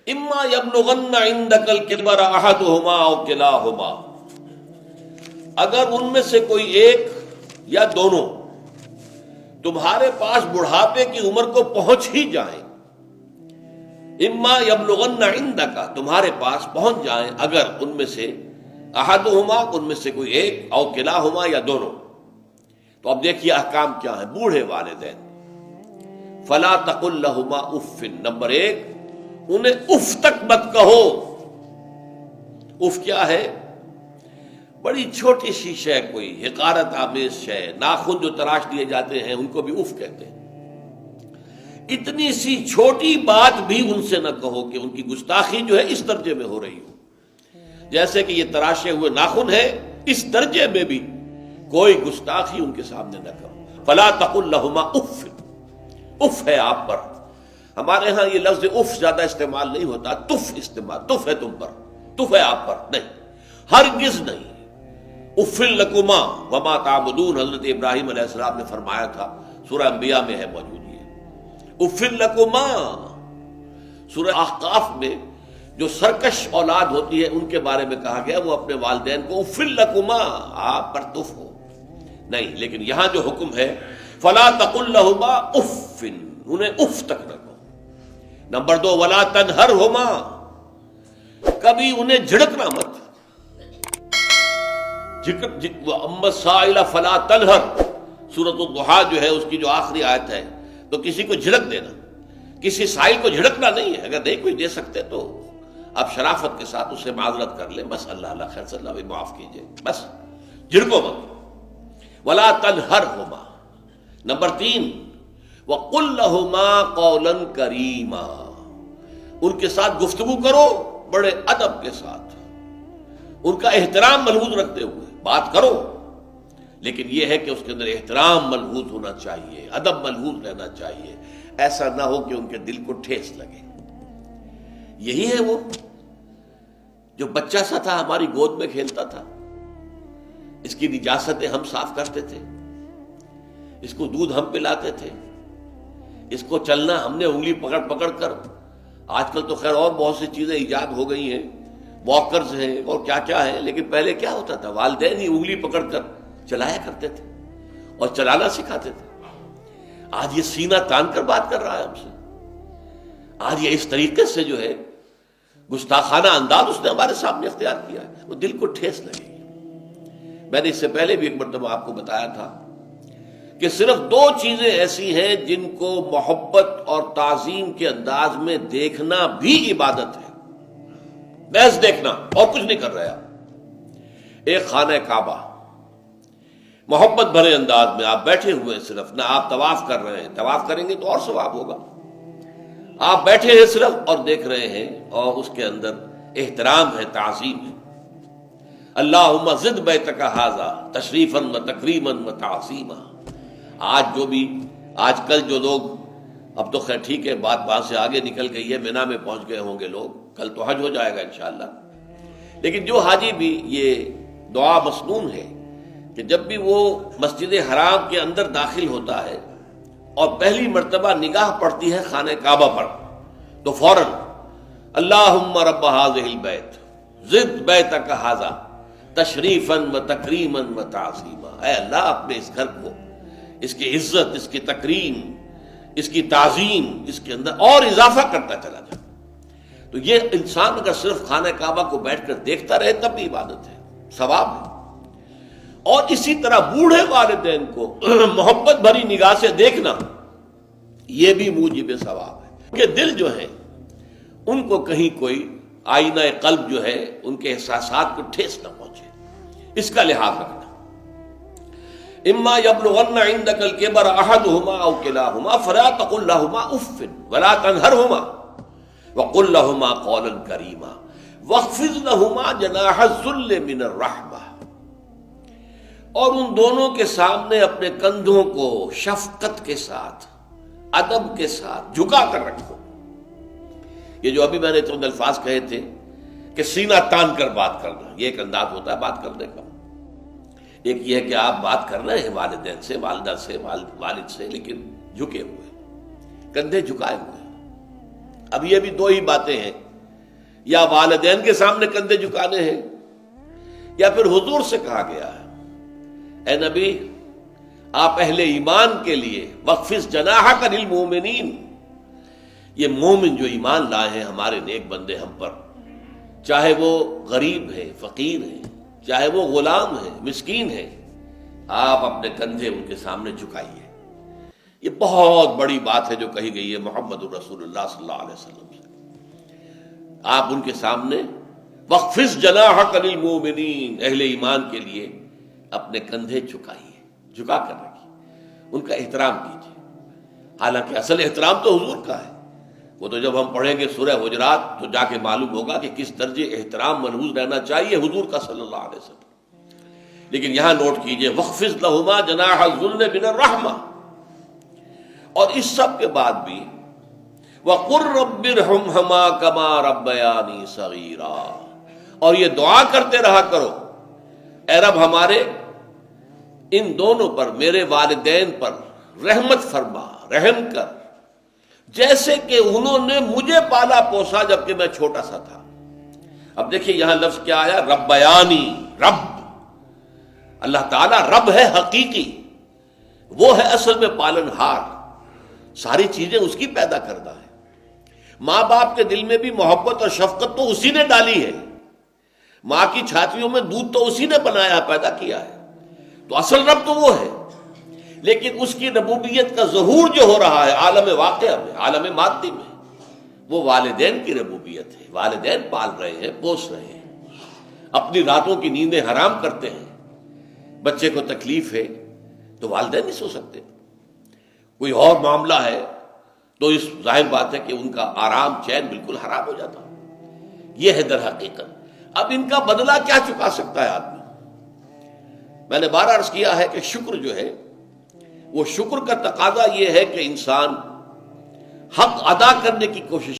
اما یبلغن عندک الکبر احدہما او کلاہما، اگر ان میں سے کوئی ایک یا دونوں تمہارے پاس بڑھاپے کی عمر کو پہنچ ہی جائیں، اما یبلغن عندک تمہارے پاس پہنچ جائیں اگر ان میں سے احدہما ان میں سے کوئی ایک او کلاہما یا دونوں، تو اب دیکھیے احکام کیا ہیں بوڑھے والدین۔ فلا تقل لہما اف، نمبر ایک انہیں اف تک مت کہو۔ اف کیا ہے؟ بڑی چھوٹی سی شے، کوئی حقارت آمیز شے، ناخن جو تراش دیے جاتے ہیں ان کو بھی اف کہتے ہیں۔ اتنی سی چھوٹی بات بھی ان سے نہ کہو کہ ان کی گستاخی جو ہے اس درجے میں ہو رہی ہو، جیسے کہ یہ تراشے ہوئے ناخن ہے، اس درجے میں بھی کوئی گستاخی ان کے سامنے نہ کرو۔ فلا تقل لہما اف، اف ہے آپ پر۔ ہمارے ہاں یہ لفظ اف زیادہ استعمال نہیں ہوتا، تف استعمال، تف ہے تم پر، تف ہے آپ پر، نہیں، ہرگز نہیں۔ اف لکما وما تعبدون، حضرت ابراہیم علیہ السلام نے فرمایا تھا، سورہ انبیاء میں ہے موجود یہ اف لکما۔ سورہ احقاف میں جو سرکش اولاد ہوتی ہے ان کے بارے میں کہا گیا وہ اپنے والدین کو اف لکما، آپ پر تف ہو، نہیں۔ لیکن یہاں جو حکم ہے فلا تقل لہما اف، انہیں اف تک نہ کہو۔ نمبر دو ولا تنہرہما، کبھی انہیں جھڑکنا مت۔ اما السائل فلا تنہر، سورۃ الضحیٰ جو ہے اس کی جو آخری آیت ہے، تو کسی کو جھڑک دینا، کسی سائل کو جھڑکنا نہیں ہے۔ اگر نہیں کوئی دے سکتے تو آپ شرافت کے ساتھ اسے معذرت کر لیں، بس اللہ اللہ خیر صلی اللہ بھی معاف کیجئے، بس جھڑکو مت۔ ولا تنہرہما۔ نمبر تین وَقُلْ لَهُمَا قَوْلًا كَرِيمًا، ان کے ساتھ گفتگو کرو بڑے ادب کے ساتھ، ان کا احترام ملحوظ رکھتے ہوئے بات کرو، لیکن یہ ہے کہ اس کے اندر احترام ملحوظ ہونا چاہیے، ادب ملحوظ رہنا چاہیے، ایسا نہ ہو کہ ان کے دل کو ٹھیس لگے۔ یہی ہے وہ جو بچہ سا تھا ہماری گود میں کھیلتا تھا، اس کی نجاستیں ہم صاف کرتے تھے، اس کو دودھ ہم پلاتے تھے، اس کو چلنا ہم نے انگلی پکڑ پکڑ کر، آج کل تو خیر اور بہت سی چیزیں ایجاد ہو گئی ہیں، واکرز ہیں اور کیا کیا ہے، لیکن پہلے کیا ہوتا تھا؟ والدین ہی انگلی پکڑ کر چلایا کرتے تھے اور چلانا سکھاتے تھے۔ آج یہ سینہ تان کر بات کر رہا ہے ہم سے، آج یہ اس طریقے سے جو ہے گستاخانہ انداز اس نے ہمارے سامنے اختیار کیا ہے، وہ دل کو ٹھیس لگے گی۔ میں نے اس سے پہلے بھی ایک مرتبہ آپ کو بتایا تھا کہ صرف دو چیزیں ایسی ہیں جن کو محبت اور تعظیم کے انداز میں دیکھنا بھی عبادت ہے، محض دیکھنا اور کچھ نہیں کر رہے آپ۔ ایک خانہ کعبہ، محبت بھرے انداز میں آپ بیٹھے ہوئے، صرف نہ آپ طواف کر رہے ہیں، طواف کریں گے تو اور ثواب ہوگا، آپ بیٹھے ہیں صرف اور دیکھ رہے ہیں، اور اس کے اندر احترام ہے، تعظیم ہے۔ اللہم زد بیتک ھذا تشریفا و تکریما و تعظیما۔ آج کل جو لوگ، اب تو خیر ٹھیک ہے بات سے آگے نکل گئی ہے، مینا میں پہنچ گئے ہوں گے لوگ، کل تو حج ہو جائے گا انشاءاللہ، لیکن جو حاجی بھی یہ دعا مسنون ہے کہ جب بھی وہ مسجد حرام کے اندر داخل ہوتا ہے اور پہلی مرتبہ نگاہ پڑتی ہے خانہ کعبہ پر، تو فوراً اللہم رب ھذہ البیت زد بیتک ھذا تشریفا و تکریما و تعظیما، اے اللہ اپنے اس گھر کو، اس کی عزت، اس کی تکریم، اس کی تعظیم، اس کے اندر اور اضافہ کرتا چلا جائے۔ تو یہ انسان اگر صرف خانہ کعبہ کو بیٹھ کر دیکھتا رہے تب بھی عبادت ہے، ثواب ہے۔ اور اسی طرح بوڑھے والدین کو محبت بھری نگاہ سے دیکھنا، یہ بھی موجب ثواب ہے کہ دل جو ہے ان کو کہیں کوئی آئینہ قلب جو ہے ان کے احساسات کو ٹھیس نہ پہنچے، اس کا لحاظ رکھنا۔ اما یبلغن عندک الکبر احدہما او کلاہما فلا تقل لہما اف ولا تنہرہما وقل لہما قولا کریما واخفض لہما جناح الذل من الرحمہ، اور ان دونوں کے سامنے اپنے کندھوں کو شفقت کے ساتھ، ادب کے ساتھ جھکا کر رکھو۔ یہ جو ابھی میں نے چند الفاظ کہے تھے کہ سینہ تان کر بات کرنا، یہ ایک انداز ہوتا ہے بات کرنے کا۔ ایک یہ ہے کہ آپ بات کر رہے ہیں والدین سے، والدہ سے، والد سے، لیکن جھکے ہوئے، کندھے جھکائے ہوئے۔ اب یہ بھی دو ہی باتیں ہیں یا والدین کے سامنے کندھے جھکانے ہیں، یا پھر حضور سے کہا گیا ہے اے نبی آپ اہل ایمان کے لیے وخفض جناحک للمؤمنین، یہ مومن جو ایمان لائے ہیں ہمارے نیک بندے ہم پر، چاہے وہ غریب ہے، فقیر ہے، چاہے وہ غلام ہے، مسکین ہے، آپ اپنے کندھے ان کے سامنے جھکائیے۔ یہ بہت بڑی بات ہے جو کہی گئی ہے محمد الرسول اللہ صلی اللہ علیہ وسلم سے۔ آپ ان کے سامنے وخفض جناحک للمؤمنین، اہل ایمان کے لیے اپنے کندھے جھکائیے، جھکا کر رکھیے، ان کا احترام کیجیے۔ حالانکہ اصل احترام تو حضور کا ہے، وہ تو جب ہم پڑھیں گے سورہ حجرات تو جا کے معلوم ہوگا کہ کس درجے احترام ملحوظ رہنا چاہیے حضور کا صلی اللہ علیہ وسلم۔ لیکن یہاں نوٹ کیجئے وَخْفِضْ لَهُمَا جَنَاحَ الذُّلِّ مِنَ الرَّحْمَةِ، اور اس سب کے بعد بھی وَقُلْ رَبِّ ارْحَمْهُمَا كَمَا رَبَّيَانِي صَغِيرًا، اور یہ دعا کرتے رہا کرو اے رب ہمارے ان دونوں پر، میرے والدین پر رحمت فرما، رحم کر، جیسے کہ انہوں نے مجھے پالا پوسا جبکہ میں چھوٹا سا تھا۔ اب دیکھیے یہاں لفظ کیا آیا، ربیانی، رب، اللہ تعالیٰ رب ہے حقیقی، وہ ہے اصل میں پالن ہار، ساری چیزیں اس کی پیدا کردہ ہے۔ ماں باپ کے دل میں بھی محبت اور شفقت تو اسی نے ڈالی ہے، ماں کی چھاتیوں میں دودھ تو اسی نے بنایا، پیدا کیا ہے، تو اصل رب تو وہ ہے۔ لیکن اس کی ربوبیت کا ظہور جو ہو رہا ہے عالم واقعہ میں، عالم مادی میں، وہ والدین کی ربوبیت ہے۔ والدین پال رہے ہیں، پوس رہے ہیں، اپنی راتوں کی نیندیں حرام کرتے ہیں، بچے کو تکلیف ہے تو والدین نہیں سو سکتے، کوئی اور معاملہ ہے تو اس ظاہر بات ہے کہ ان کا آرام چین بالکل حرام ہو جاتا۔ یہ ہے در حقیقت۔ اب ان کا بدلہ کیا چکا سکتا ہے آدمی؟ میں نے بار عرض کیا ہے کہ شکر جو ہے وہ شکر کا تقاضا یہ ہے کہ انسان حق ادا کرنے کی کوشش